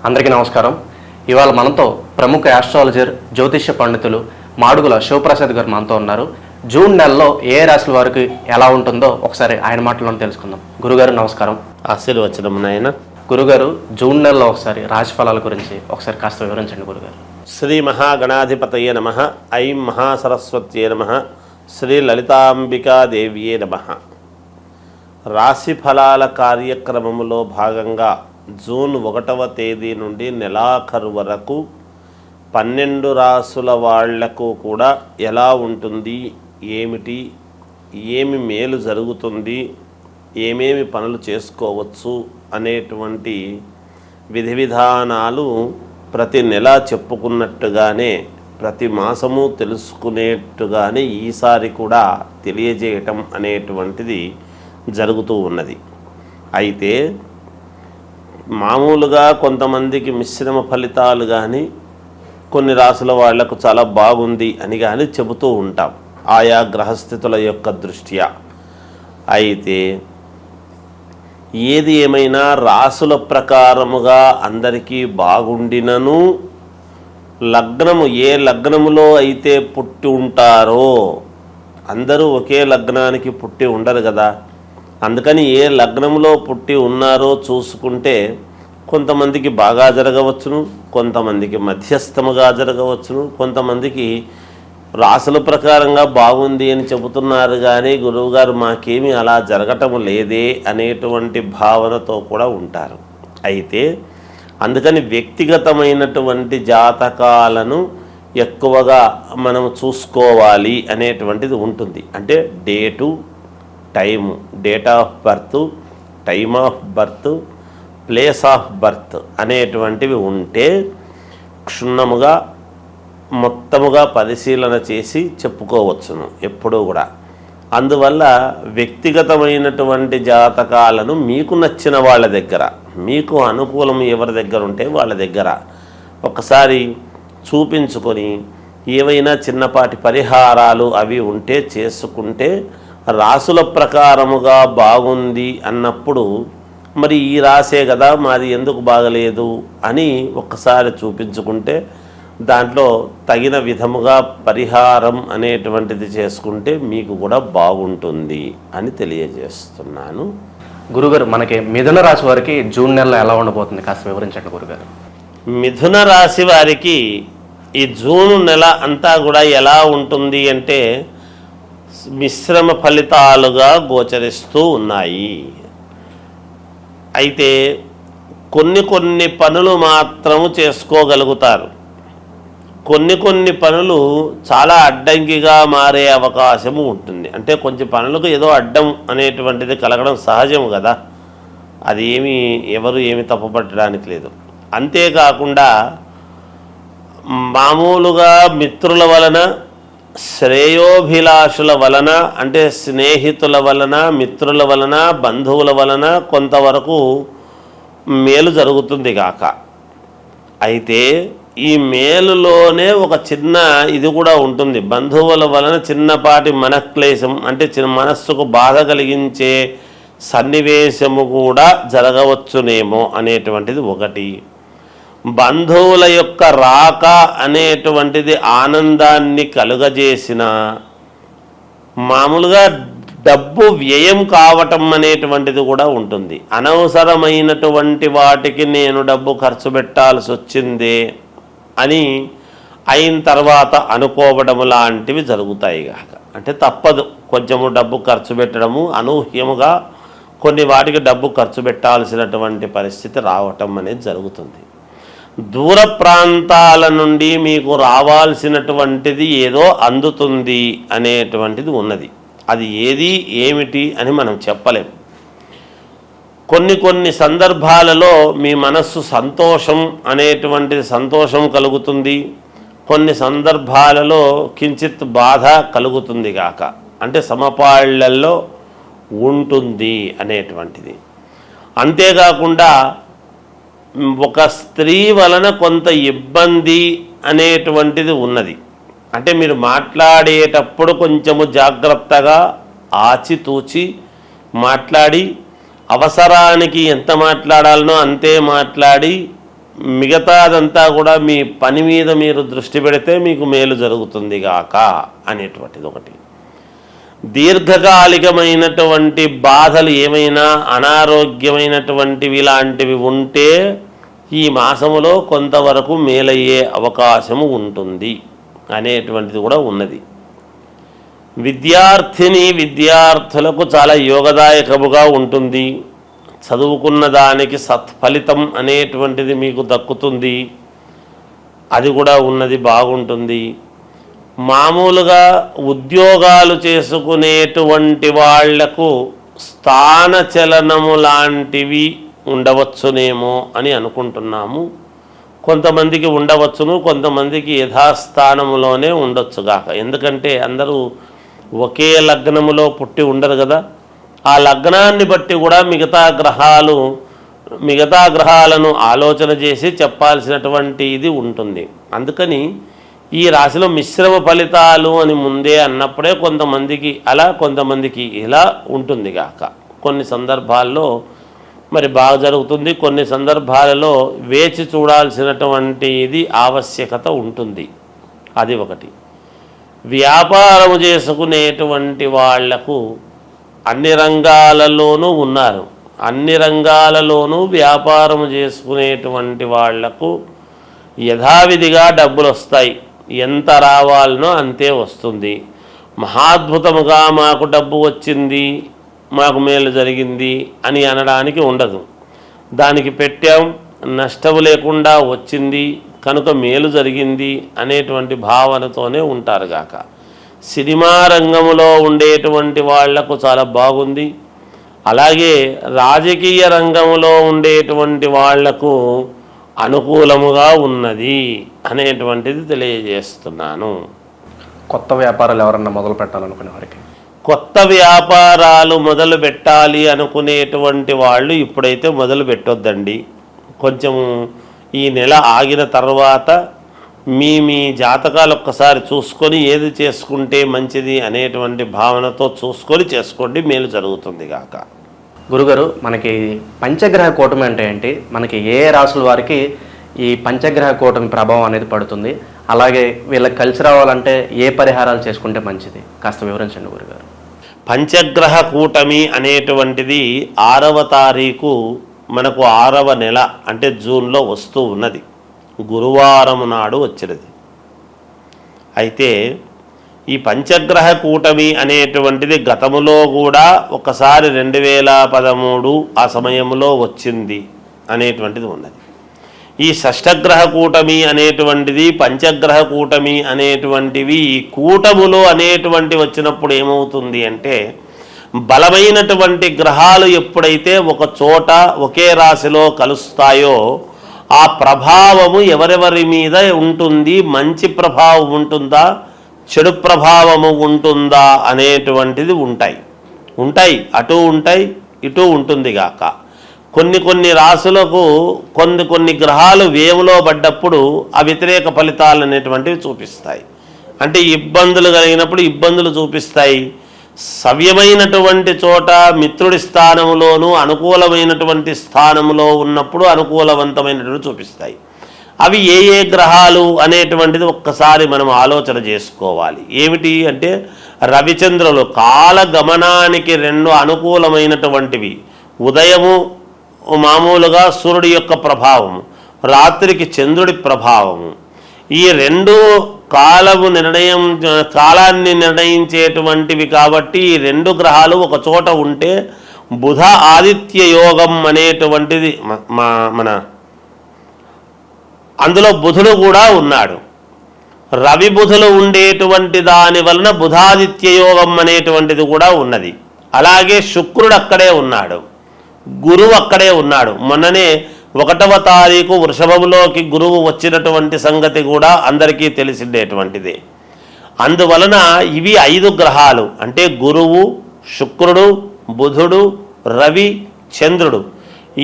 అందరికీ నమస్కారం. ఇవాళ మనతో ప్రముఖ ఆస్ట్రాలజర్ జ్యోతిష్య పండితులు మాడుగుల శివప్రసాద్ గారు మనతో ఉన్నారు. జూన్ నెలలో ఏ రాశుల వారికి ఎలా ఉంటుందో ఒకసారి ఆయన మాటలను తెలుసుకుందాం. గురుగారు నమస్కారం. ఆశీర్వచనం నాయన. గురుగారు, జూన్ నెలలో ఒకసారి రాశి ఫలాల గురించి ఒకసారి కాస్త వివరించండి గురుగారు. శ్రీ మహాగణాధిపతయే నమః. ఐం మహాసరస్వత్యే నమః. శ్రీ లలితాంబికాదేవియే నమః. రాశి ఫలాల కార్యక్రమంలో భాగంగా జూన్ 1వ తేదీ నుండి నెలాఖరు వరకు 12 రాసుల వాళ్లకు కూడా ఎలా ఉంటుంది, ఏమిటి, ఏమి మేలు జరుగుతుంది, ఏమేమి పనులు చేసుకోవచ్చు అనేటువంటి విధి విధానాలు ప్రతి నెల చెప్పుకున్నట్టుగానే ప్రతి మాసము తెలుసుకునేట్టుగానే ఈసారి కూడా తెలియజేయటం అనేటువంటిది జరుగుతూ ఉన్నది. అయితే మామూలుగా కొంతమందికి మిశ్రమ ఫలితాలు కానీ కొన్ని రాసుల వాళ్లకు చాలా బాగుంది అని కానీ చెబుతూ ఉంటాం ఆయా గ్రహస్థితుల యొక్క దృష్ట్యా. అయితే ఏది ఏమైనా రాసుల ప్రకారముగా అందరికీ బాగుండినను లగ్నము ఏ లగ్నములో అయితే పుట్టి ఉంటారో, అందరూ ఒకే లగ్నానికి పుట్టి ఉండరు కదా, అందుకని ఏ లగ్నంలో పుట్టి ఉన్నారో చూసుకుంటే కొంతమందికి బాగా జరగవచ్చును, కొంతమందికి మధ్యస్థముగా జరగవచ్చును, కొంతమందికి రాసుల ప్రకారంగా బాగుంది అని చెబుతున్నారు కానీ గురువుగారు మాకేమీ అలా జరగటం లేదే అనేటువంటి భావనతో కూడా ఉంటారు. అయితే అందుకని వ్యక్తిగతమైనటువంటి జాతకాలను ఎక్కువగా మనం చూసుకోవాలి అనేటువంటిది ఉంటుంది. అంటే date, time, date of birth, time of birth, place of birth అనేటువంటివి ఉంటే క్షుణ్ణముగా మొత్తముగా పరిశీలన చేసి చెప్పుకోవచ్చును ఎప్పుడూ కూడా. అందువల్ల వ్యక్తిగతమైనటువంటి జాతకాలను మీకు నచ్చిన వాళ్ళ దగ్గర, మీకు అనుకూలం ఎవరి దగ్గర ఉంటే వాళ్ళ దగ్గర ఒకసారి చూపించుకొని ఏవైనా చిన్నపాటి పరిహారాలు అవి ఉంటే చేసుకుంటే రాసుల ప్రకారముగా బాగుంది అన్నప్పుడు మరి ఈ రాసే కదా మాది ఎందుకు బాగలేదు అని ఒక్కసారి చూపించుకుంటే దాంట్లో తగిన విధముగా పరిహారం అనేటువంటిది చేసుకుంటే మీకు కూడా బాగుంటుంది అని తెలియజేస్తున్నాను. గురుగారు, మనకి మిథున రాశి వారికి జూన్ నెలలో ఎలా ఉండబోతుంది కాస్త వివరించండి గురుగారు. మిథున రాశి వారికి ఈ జూన్ నెల అంతా కూడా ఎలా ఉంటుంది అంటే మిశ్రమ ఫలితాలుగా గోచరిస్తూ ఉన్నాయి. అయితే కొన్ని పనులు మాత్రము చేసుకోగలుగుతారు, కొన్ని పనులు చాలా అడ్డంకిగా మారే అవకాశము ఉంటుంది. అంటే కొంచెం పనులకు ఏదో అడ్డం అనేటువంటిది కలగడం సహజం కదా, అది ఎవరు ఏమి తప్పుపట్టడానికి లేదు. అంతేకాకుండా మామూలుగా మిత్రుల వలన, శ్రేయోభిలాషుల వలన, అంటే స్నేహితుల వలన, మిత్రుల వలన, బంధువుల వలన కొంతవరకు మేలు జరుగుతుంది కాక. అయితే ఈ మేలులోనే ఒక చిన్న ఇది కూడా ఉంటుంది. బంధువుల వలన చిన్నపాటి మనక్లేశం, అంటే మనస్సుకు బాధ కలిగించే సన్నివేశము కూడా జరగవచ్చునేమో అనేటువంటిది ఒకటి. బంధువుల యొక్క రాక అనేటువంటిది ఆనందాన్ని కలుగజేసిన, మామూలుగా డబ్బు వ్యయం కావటం అనేటువంటిది కూడా ఉంటుంది. అనవసరమైనటువంటి వాటికి నేను డబ్బు ఖర్చు పెట్టాల్సి వచ్చిందే అని అయిన తర్వాత అనుకోవడం లాంటివి జరుగుతాయి కాక. అంటే తప్పదు, కొంచెము డబ్బు ఖర్చు పెట్టడము, అనూహ్యముగా కొన్ని వాటికి డబ్బు ఖర్చు పెట్టాల్సినటువంటి పరిస్థితి రావటం అనేది జరుగుతుంది. దూర ప్రాంతాల నుండి మీకు రావాల్సినటువంటిది ఏదో అందుతుంది అనేటువంటిది ఉన్నది. అది ఏది ఏమిటి అని మనం చెప్పలేం. కొన్ని సందర్భాలలో మీ మనస్సు సంతోషం అనేటువంటిది సంతోషం కలుగుతుంది, కొన్ని సందర్భాలలో కించిత్ బాధ కలుగుతుంది కాక. అంటే సమపాళ్లలో ఉంటుంది అనేటువంటిది. అంతేకాకుండా ఒక స్త్రీ వలన కొంత ఇబ్బంది అనేటువంటిది ఉన్నది. అంటే మీరు మాట్లాడేటప్పుడు కొంచెము జాగ్రత్తగా ఆచితూచి మాట్లాడి అవసరానికి ఎంత మాట్లాడాలనో అంతే మాట్లాడి మిగతాదంతా కూడా మీ పని మీద మీరు దృష్టి పెడితే మీకు మేలు జరుగుతుంది గాక అనేటువంటిది ఒకటి. దీర్ఘకాలికమైనటువంటి బాధలు ఏమైనా అనారోగ్యమైనటువంటివి లాంటివి ఉంటే ఈ మాసములో కొంతవరకు మేలయ్యే అవకాశము ఉంటుంది అనేటువంటిది కూడా ఉన్నది. విద్యార్థులకు చాలా యోగదాయకముగా ఉంటుంది. చదువుకున్న దానికి సత్ఫలితం అనేటువంటిది మీకు దక్కుతుంది, అది కూడా ఉన్నది, బాగుంటుంది. మామూలుగా ఉద్యోగాలు చేసుకునేటువంటి వాళ్లకు స్థానచలనము లాంటివి ఉండవచ్చునేమో అని అనుకుంటున్నాము. కొంతమందికి ఉండవచ్చును, కొంతమందికి యథాస్థానములోనే ఉండొచ్చుగాక. ఎందుకంటే అందరూ ఒకే లగ్నములో పుట్టి ఉండరు కదా. ఆ లగ్నాన్ని బట్టి కూడా మిగతా గ్రహాలను ఆలోచన చేసి చెప్పాల్సినటువంటి ఇది ఉంటుంది. అందుకని ఈ రాశిలో మిశ్రమ ఫలితాలు అని ముందే అన్నప్పుడే కొంతమందికి అలా, కొంతమందికి ఇలా ఉంటుంది గాక. కొన్ని సందర్భాల్లో మరి బాగా జరుగుతుంది, కొన్ని సందర్భాలలో వేచి చూడాల్సినటువంటి ఇది ఆవశ్యకత ఉంటుంది. అది ఒకటి. వ్యాపారము చేసుకునేటువంటి వాళ్లకు అన్ని రంగాలలోనూ ఉన్నారు. అన్ని రంగాలలోనూ వ్యాపారము చేసుకునేటువంటి వాళ్లకు యథావిధిగా డబ్బులు వస్తాయి. ఎంత రావాలనో అంతే వస్తుంది. మహాద్భుతముగా మాకు డబ్బు వచ్చింది, మాకు మేలు జరిగింది అని అనడానికి ఉండదు. దానికి పెట్టాం, నష్టము లేకుండా వచ్చింది కనుక మేలు జరిగింది అనేటువంటి భావనతోనే ఉంటారు గాక. సినిమా రంగంలో ఉండేటువంటి వాళ్లకు చాలా బాగుంది. అలాగే రాజకీయ రంగంలో ఉండేటువంటి వాళ్లకు అనుకూలముగా ఉన్నది అనేటువంటిది తెలియజేస్తున్నాను. కొత్త వ్యాపారాలు ఎవరన్నా మొదలు పెట్టాలనుకునే వారికి, కొత్త వ్యాపారాలు మొదలు పెట్టాలి అనుకునేటువంటి వాళ్ళు ఇప్పుడైతే మొదలు పెట్టొద్దండి. కొంచెం ఈ నెల ఆగిన తర్వాత మీ జాతకాలు ఒక్కసారి చూసుకొని ఏది చేసుకుంటే మంచిది అనేటువంటి భావనతో చూసుకొని చేసుకోండి, మేలు జరుగుతుంది గాక. గురుగారు, మనకి పంచగ్రహ కూటమి అంటే ఏంటి? మనకి ఏ రాసుల వారికి ఈ పంచగ్రహ కూటమి ప్రభావం అనేది పడుతుంది? అలాగే వీళ్ళకి కలిసి రావాలంటే ఏ పరిహారాలు చేసుకుంటే మంచిది? కాస్త వివరించండి గురుగారు. పంచగ్రహ కూటమి అనేటువంటిది 6వ తారీఖు మనకు 6వ నెల అంటే జూన్లో వస్తూ ఉన్నది. గురువారం నాడు వచ్చినది. అయితే ఈ పంచగ్రహ కూటమి అనేటువంటిది గతములో కూడా ఒకసారి 2013 ఆ సమయంలో వచ్చింది అనేటువంటిది ఉన్నది. ఈ షష్టగ్రహ కూటమి అనేటువంటిది, పంచగ్రహ కూటమి అనేటువంటివి ఈ కూటములు అనేటువంటి వచ్చినప్పుడు ఏమవుతుంది అంటే, బలమైనటువంటి గ్రహాలు ఎప్పుడైతే ఒక చోట ఒకే రాశిలో కలుస్తాయో ఆ ప్రభావము ఎవరెవరి మీద ఉంటుంది, మంచి ప్రభావం ఉంటుందా, చెడు ప్రభావము ఉంటుందా అనేటువంటిది ఉంటాయి అటు ఉంటాయి ఇటు ఉంటుంది గాక. కొన్ని రాశులకు కొన్ని గ్రహాలు వేములో పడ్డప్పుడు ఆ వ్యతిరేక ఫలితాలు అనేటువంటివి చూపిస్తాయి. అంటే ఇబ్బందులు కలిగినప్పుడు ఇబ్బందులు చూపిస్తాయి. సవ్యమైనటువంటి చోట మిత్రుడి స్థానంలోనూ అనుకూలమైనటువంటి స్థానంలో ఉన్నప్పుడు అనుకూలవంతమైనటువంటి చూపిస్తాయి. అవి ఏ గ్రహాలు అనేటువంటిది ఒక్కసారి మనం ఆలోచన చేసుకోవాలి. ఏమిటి అంటే, రవిచంద్రులు కాలగమనానికి 2 అనుకూలమైనటువంటివి. ఉదయము మామూలుగా సూర్యుడి యొక్క ప్రభావము, రాత్రికి చంద్రుడి ప్రభావము. ఈ 2 కాలాన్ని నిర్ణయించేటువంటివి కాబట్టి ఈ 2 గ్రహాలు ఒక చోట ఉంటే బుధ ఆదిత్య యోగం అనేటువంటిది మన అందులో బుధుడు కూడా ఉన్నాడు. రవి బుధులు ఉండేటువంటి దాని వలన బుధాదిత్య యోగం అనేటువంటిది కూడా ఉన్నది. అలాగే శుక్రుడు అక్కడే ఉన్నాడు, గురువు అక్కడే ఉన్నాడు. మొన్ననే 1వ తారీఖు వృషభంలోకి గురువు వచ్చినటువంటి సంగతి కూడా అందరికీ తెలిసిండేటువంటిదే. అందువలన ఇవి 5 గ్రహాలు అంటే గురువు, శుక్రుడు, బుధుడు, రవి, చంద్రుడు.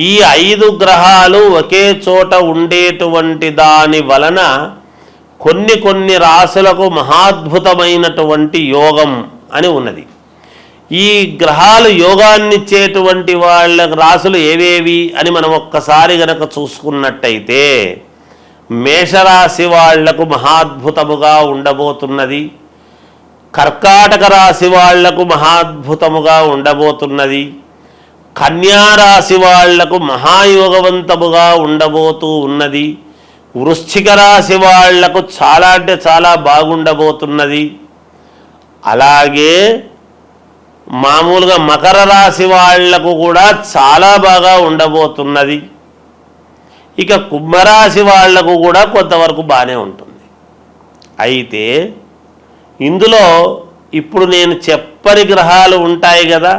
ఈ 5 గ్రహాలు ఒకే చోట ఉండేటువంటి దాని వలన కొన్ని రాశులకు మహాద్భుతమైనటువంటి యోగం అని ఉన్నది. ఈ గ్రహాలు యోగాన్ని ఇచ్చేటువంటి వాళ్ళ రాసులు ఏవేవి అని మనం ఒక్కసారి గనక చూసుకున్నట్టయితే మేషరాశి వాళ్లకు మహాద్భుతముగా ఉండబోతున్నది, కర్కాటక రాశి వాళ్లకు మహాద్భుతముగా ఉండబోతున్నది, కన్యారాశి వాళ్లకు మహాయోగవంతముగా ఉండబోతూ ఉన్నది, వృశ్చిక రాశి వాళ్లకు చాలా అంటే చాలా బాగుండబోతున్నది. అలాగే మామూలుగా మకర రాశి వాళ్లకు కూడా చాలా బాగా ఉండబోతున్నది. ఇక కుంభరాశి వాళ్లకు కూడా కొంతవరకు బాగానే ఉంటుంది. అయితే ఇందులో ఇప్పుడు నేను చెప్పని గ్రహాలు ఉంటాయి కదా,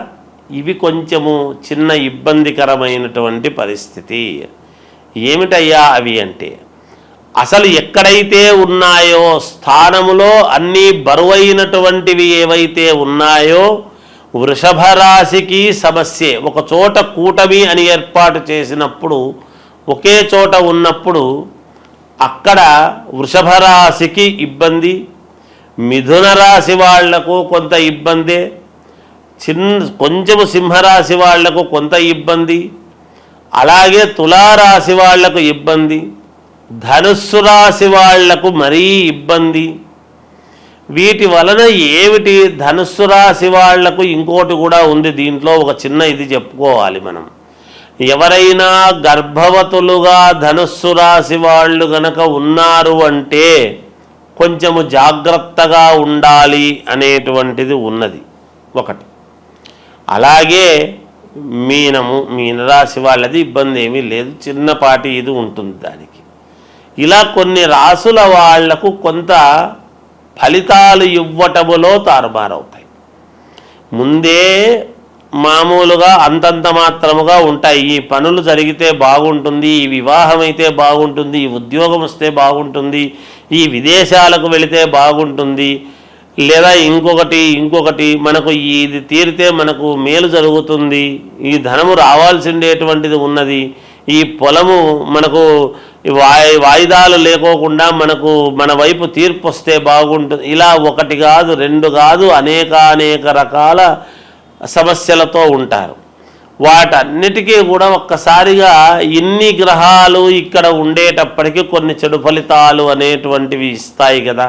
ఇవి కొంచెము చిన్న ఇబ్బందికరమైనటువంటి పరిస్థితి. ఏమిటయ్యా అవి అంటే, అసలు ఎక్కడైతే ఉన్నాయో స్థానములో అన్నీ బరువైనటువంటివి ఏవైతే ఉన్నాయో వృషభ రాశికి సమస్యే. ఒక చోట కూటమి అని ఏర్పాటు చేసినప్పుడు, ఒకే చోట ఉన్నప్పుడు అక్కడ వృషభ రాశికి ఇబ్బంది, మిథున రాశి వాళ్లకు కొంత ఇబ్బందే, కొంచెము సింహరాశి వాళ్లకు కొంత ఇబ్బంది, అలాగే తులారాశి వాళ్లకు ఇబ్బంది, ధనుస్సు రాశి వాళ్లకు మరీ ఇబ్బంది. వీటి వలన ఏమిటి, ధనుస్సు రాశి వాళ్లకు ఇంకోటి కూడా ఉంది. దీంట్లో ఒక చిన్న ఇది చెప్పుకోవాలి మనం. ఎవరైనా గర్భవతులుగా ధనుస్సు రాశి వాళ్ళు గనక ఉన్నారు అంటే కొంచెము జాగ్రత్తగా ఉండాలి అనేటువంటిది ఉన్నది ఒకటి. అలాగే మీనరాశి వాళ్ళది ఇబ్బంది ఏమీ లేదు, చిన్నపాటి ఇది ఉంటుంది దానికి. ఇలా కొన్ని రాసుల వాళ్లకు కొంత ఫలితాలు ఇవ్వటములో తారుమారవుతాయి. ముందే మామూలుగా అంతంత మాత్రముగా ఉంటాయి. ఈ పనులు జరిగితే బాగుంటుంది, ఈ వివాహం అయితే బాగుంటుంది, ఈ ఉద్యోగం వస్తే బాగుంటుంది, ఈ విదేశాలకు వెళితే బాగుంటుంది, లేదా ఇంకొకటి మనకు ఇది తీరితే మనకు మేలు జరుగుతుంది, ఈ ధనము రావాల్సిండేటువంటిది ఉన్నది, ఈ పొలము మనకు వాయిదాలు లేకోకుండా మనకు మన వైపు తీర్పు వస్తే బాగుంటుంది. ఇలా ఒకటి కాదు, రెండు కాదు, అనేక రకాల సమస్యలతో ఉంటారు. వాటన్నిటికీ కూడా ఒక్కసారిగా ఇన్ని గ్రహాలు ఇక్కడ ఉండేటప్పటికీ కొన్ని చెడు ఫలితాలు అనేటువంటివి ఇస్తాయి కదా.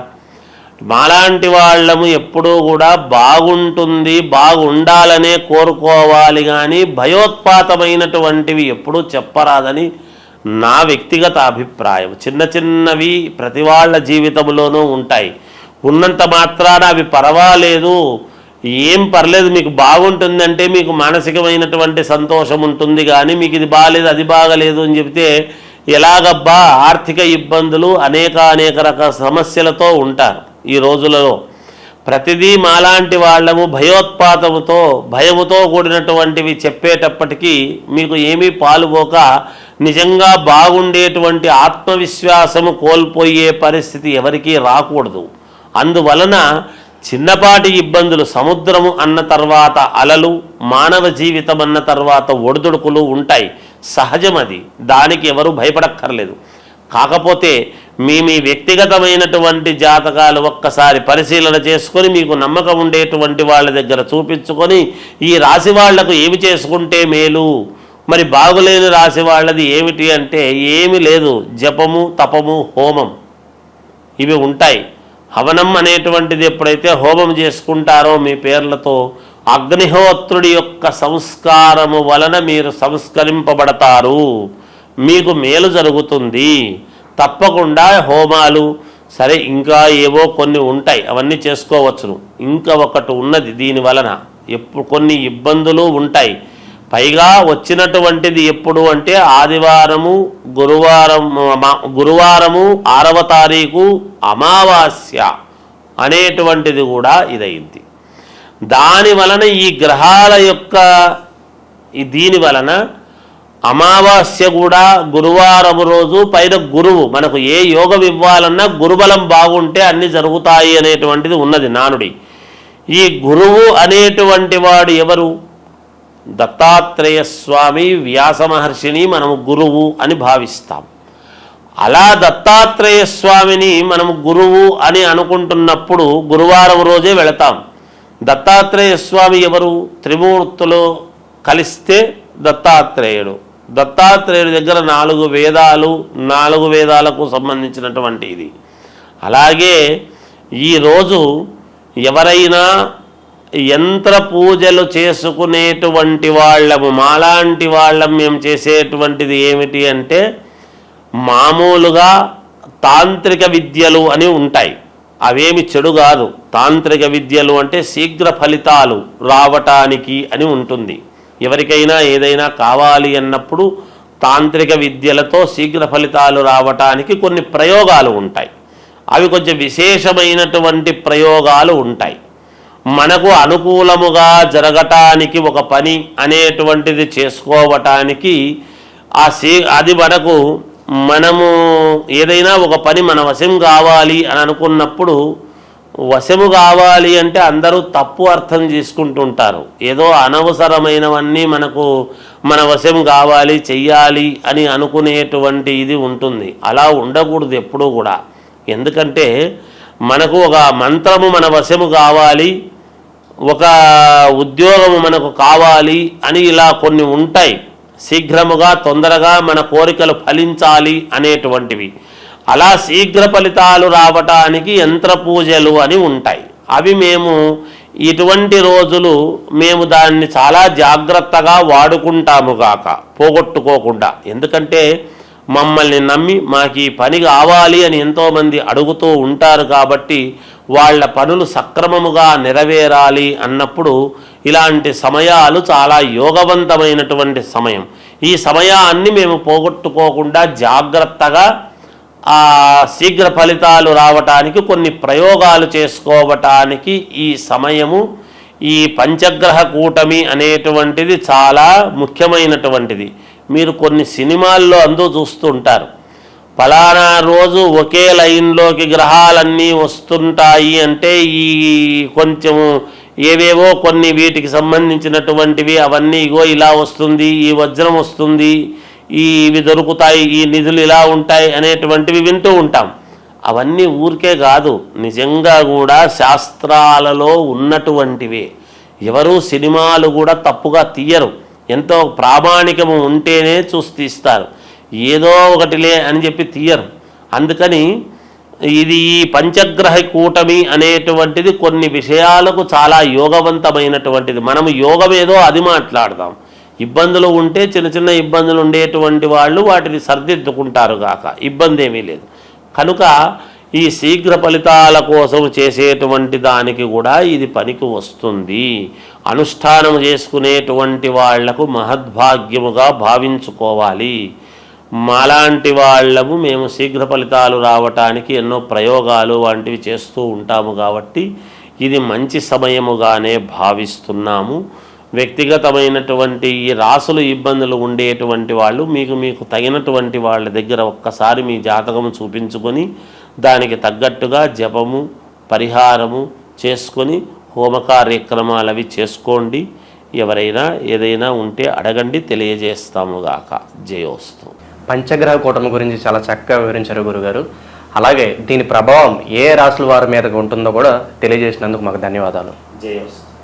మాలాంటి వాళ్ళము ఎప్పుడూ కూడా బాగుంటుంది, బాగుండాలనే కోరుకోవాలి, కానీ భయోత్పాతమైనటువంటివి ఎప్పుడూ చెప్పరాదని నా వ్యక్తిగత అభిప్రాయం. చిన్నవి ప్రతి వాళ్ళ జీవితంలోనూ ఉంటాయి. ఉన్నంత మాత్రాన అవి పర్వాలేదు, ఏం పర్లేదు, మీకు బాగుంటుందంటే మీకు మానసికమైనటువంటి సంతోషం ఉంటుంది. కానీ మీకు ఇది బాగాలేదు, అది బాగలేదు అని చెబితే ఎలాగబ్బా, ఆర్థిక ఇబ్బందులు అనేక రకాల సమస్యలతో ఉంటారు ఈ రోజులలో. ప్రతిదీ మాలాంటి వాళ్ళము భయముతో కూడినటువంటివి చెప్పేటప్పటికీ మీకు ఏమీ పాలుపోక నిజంగా బాగుండేటువంటి ఆత్మవిశ్వాసము కోల్పోయే పరిస్థితి ఎవరికీ రాకూడదు. అందువలన చిన్నపాటి ఇబ్బందులు, సముద్రము అన్న తర్వాత అలలు, మానవ జీవితం అన్న తర్వాత ఒడిదుడుకులు ఉంటాయి, సహజం. అది దానికి ఎవరు భయపడక్కర్లేదు. కాకపోతే మీ వ్యక్తిగతమైనటువంటి జాతకాలు ఒక్కసారి పరిశీలన చేసుకొని మీకు నమ్మకం ఉండేటువంటి వాళ్ళ దగ్గర చూపించుకొని ఈ రాశి వాళ్లకు ఏమి చేసుకుంటే మేలు, మరి బాగులేని రాశి వాళ్ళది ఏమిటి అంటే ఏమీ లేదు, జపము, తపము, హోమం ఇవి ఉంటాయి. హవనం అనేటువంటిది ఎప్పుడైతే హోమం చేసుకుంటారో మీ పేర్లతో అగ్నిహోత్రుడి యొక్క సంస్కారము వలన మీరు సంస్కరింపబడతారు, మీకు మేలు జరుగుతుంది. తప్పకుండా హోమాలు సరే, ఇంకా ఏవో కొన్ని ఉంటాయి, అవన్నీ చేసుకోవచ్చును. ఇంకా ఒకటి ఉన్నది, దీని వలన కొన్ని ఇబ్బందులు ఉంటాయి. పైగా వచ్చినటువంటిది ఎప్పుడు అంటే ఆదివారము, గురువారము 6వ తారీఖు అమావాస్య అనేటువంటిది కూడా ఇదైంది. దాని వలన ఈ గ్రహాల యొక్క దీని వలన అమావాస్య కూడా గురువారం రోజు, పైన గురువు, మనకు ఏ యోగం ఇవ్వాలన్నా గురుబలం బాగుంటే అన్ని జరుగుతాయి అనేటువంటిది ఉన్నది నానుడి. ఈ గురువు అనేటువంటి వాడు ఎవరు? దత్తాత్రేయ స్వామి, వ్యాస మహర్షిని మనము గురువు అని భావిస్తాం. అలా దత్తాత్రేయ స్వామిని మనము గురువు అని అనుకుంటున్నప్పుడు గురువారం రోజే వెళతాం. దత్తాత్రేయ స్వామి ఎవరు? త్రిమూర్తులు కలిస్తే దత్తాత్రేయుడు. దత్తాత్రేయుడి దగ్గర 4 వేదాలు, 4 వేదాలకు సంబంధించినటువంటి ఇది. అలాగే ఈరోజు ఎవరైనా యంత్ర పూజలు చేసుకునేటువంటి వాళ్ళము, మాలాంటి వాళ్ళం మేము చేసేటువంటిది ఏమిటి అంటే, మామూలుగా తాంత్రిక విద్యలు అని ఉంటాయి. అవేమి చెడు కాదు. తాంత్రిక విద్యలు అంటే శీఘ్ర ఫలితాలు రావటానికి అని ఉంటుంది. ఎవరికైనా ఏదైనా కావాలి అన్నప్పుడు తాంత్రిక విద్యలతో శీఘ్ర ఫలితాలు రావటానికి కొన్ని ప్రయోగాలు ఉంటాయి. అవి కొంచెం విశేషమైనటువంటి ప్రయోగాలు ఉంటాయి. మనకు అనుకూలముగా జరగటానికి ఒక పని అనేటువంటిది చేసుకోవటానికి అది మనము ఏదైనా ఒక పని మన వశం కావాలి అని అనుకున్నప్పుడు, వశము కావాలి అంటే అందరూ తప్పు అర్థం చేసుకుంటుంటారు. ఏదో అనవసరమైనవన్నీ మన వశం కావాలి, చెయ్యాలి అని అనుకునేటువంటి ఇది ఉంటుంది. అలా ఉండకూడదు ఎప్పుడూ కూడా. ఎందుకంటే మనకు ఒక మంత్రము మన వశము కావాలి, ఒక ఉద్యోగము మనకు కావాలి అని ఇలా కొన్ని ఉంటాయి. శీఘ్రముగా తొందరగా మన కోరికలు ఫలించాలి అనేటువంటివి. అలా శీఘ్ర ఫలితాలు రావటానికి యంత్ర పూజలు అని ఉంటాయి. అవి ఇటువంటి రోజులు మేము దాన్ని చాలా జాగ్రత్తగా వాడుకుంటాము గాక, పోగొట్టుకోకుండా. ఎందుకంటే మమ్మల్ని నమ్మి మాకు ఈ పని కావాలి అని ఎంతోమంది అడుగుతూ ఉంటారు. కాబట్టి వాళ్ళ పనులు సక్రమముగా నెరవేరాలి అన్నప్పుడు ఇలాంటి సమయాలు చాలా యోగవంతమైనటువంటి సమయం. ఈ సమయాన్ని మేము పోగొట్టుకోకుండా జాగ్రత్తగా శీఘ్ర ఫలితాలు రావటానికి కొన్ని ప్రయోగాలు చేసుకోవటానికి ఈ సమయము, ఈ పంచగ్రహ కూటమి అనేటువంటిది చాలా ముఖ్యమైనటువంటిది. మీరు కొన్ని సినిమాల్లో చూస్తుంటారు, ఫలానా రోజు ఒకే లైన్లోకి గ్రహాలన్నీ వస్తుంటాయి అంటే ఈ కొంచెము ఏవేవో కొన్ని వీటికి సంబంధించినటువంటివి అవన్నీ ఇలా వస్తుంది, ఈ వజ్రం వస్తుంది, ఇవి దొరుకుతాయి, ఈ నిధులు ఇలా ఉంటాయి అనేటువంటివి వింటూ ఉంటాం. అవన్నీ ఊరికే కాదు, నిజంగా కూడా శాస్త్రాలలో ఉన్నటువంటివే. ఎవరు సినిమాలు కూడా తప్పుగా తీయరు. ఎంతో ప్రామాణికము ఉంటేనే చూసి తీస్తారు. ఏదో ఒకటిలే అని చెప్పి తీయరు. అందుకని ఇది ఈ పంచగ్రహ కూటమి అనేటువంటిది కొన్ని విషయాలకు చాలా యోగవంతమైనటువంటిది. మనము యోగం ఏదో అది మాట్లాడదాం. ఇబ్బందులు ఉంటే చిన్న చిన్న ఇబ్బందులు ఉండేటువంటి వాళ్ళు వాటిని సర్దిద్దుకుంటారు గాక, ఇబ్బంది ఏమీ లేదు. కనుక ఈ శీఘ్ర ఫలితాల కోసం చేసేటువంటి దానికి కూడా ఇది పనికి వస్తుంది. అనుష్ఠానం చేసుకునేటువంటి వాళ్లకు మహద్భాగ్యముగా భావించుకోవాలి. మాలాంటి వాళ్ళము మేము శీఘ్ర ఫలితాలు రావటానికి ఎన్నో ప్రయోగాలు వంటివి చేస్తూ ఉంటాము. కాబట్టి ఇది మంచి సమయముగానే భావిస్తున్నాము. వ్యక్తిగతమైనటువంటి ఈ రాసులు ఇబ్బందులు ఉండేటువంటి వాళ్ళు మీకు తగినటువంటి వాళ్ళ దగ్గర ఒక్కసారి మీ జాతకము చూపించుకొని దానికి తగ్గట్టుగా జపము, పరిహారము చేసుకొని హోమ కార్యక్రమాలు అవి చేసుకోండి. ఎవరైనా ఏదైనా ఉంటే అడగండి, తెలియజేస్తాము గాక. జయోస్తు. పంచగ్రహ కూటమి గురించి చాలా చక్కగా వివరించారు గురుగారు. అలాగే దీని ప్రభావం ఏ రాశుల వారి మీద ఉంటుందో కూడా తెలియజేసినందుకు మాకు ధన్యవాదాలు. జయోస్తు.